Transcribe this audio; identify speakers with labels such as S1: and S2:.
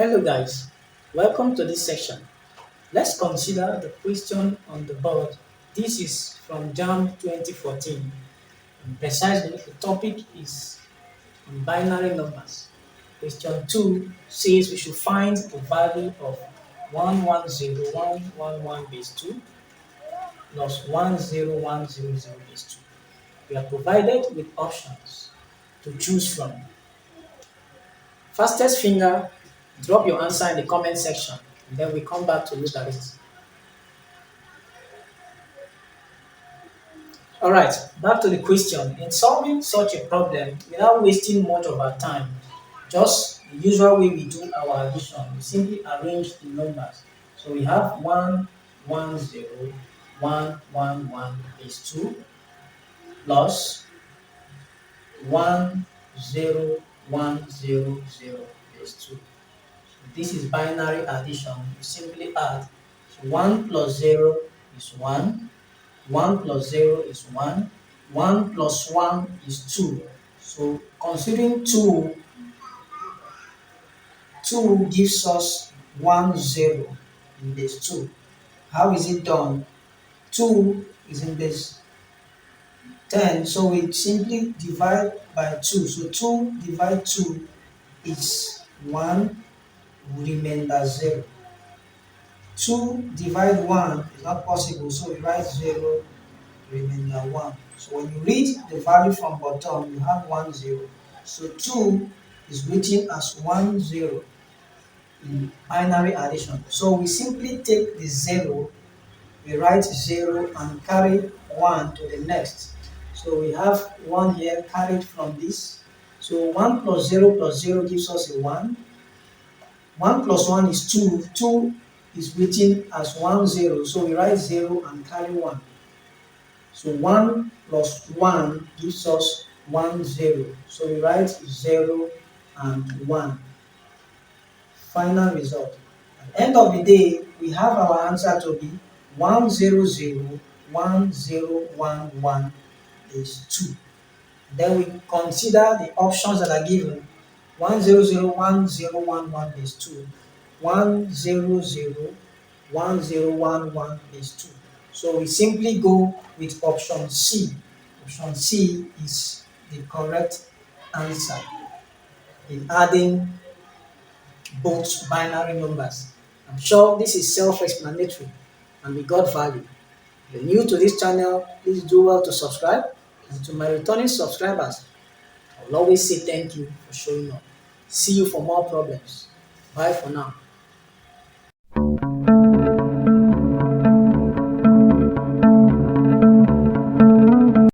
S1: Hello guys, welcome to this section. Let's consider the question on the board. This is from JAM 2014. And precisely, the topic is on binary numbers. Question 2 says we should find the value of 110111 base 2 plus 10100 base 2. We are provided with options to choose from. Fastest finger, drop your answer in the comment section, and then we come back to look at it. Alright, back to the question. In solving such a problem, without wasting much of our time, just the usual way we do our addition, we simply arrange the numbers. So we have 1, 1, 0, 1, 1, 1 is 2, plus 1, 0, 1, 0, 0 is 2. This is binary addition. You simply add. So 1 plus 0 is 1. 1 plus 0 is 1. 1 plus 1 is 2. So considering 2 gives us 1, 0 in base 2. How is it done? 2 is in base 10, so we simply divide by 2. So 2 divided 2 is 1, remainder 0. 2 divide 1 is not possible, so we write 0, remainder 1. So when you read the value from bottom, you have 1, 0. So 2 is written as 1, 0 in binary addition. So we simply take the 0, we write 0 and carry 1 to the next. So we have 1 here carried from this. So 1 plus 0 gives us a 1. 1 plus 1 is 2. 2 is written as 1, 0. So we write 0 and carry 1. So 1 plus 1 gives us 1, 0. So we write 0 and 1. Final result. At the end of the day, we have our answer to be 100, 1011 is 2. Then we consider the options that are given. 100, 1011 is 2. 100, 1011 is 2. So we simply go with option C. Option C is the correct answer in adding both binary numbers. I'm sure this is self-explanatory and we got value. If you're new to this channel, please do well to subscribe. And to my returning subscribers, I will always say thank you for showing up. See you for more problems. Bye for now.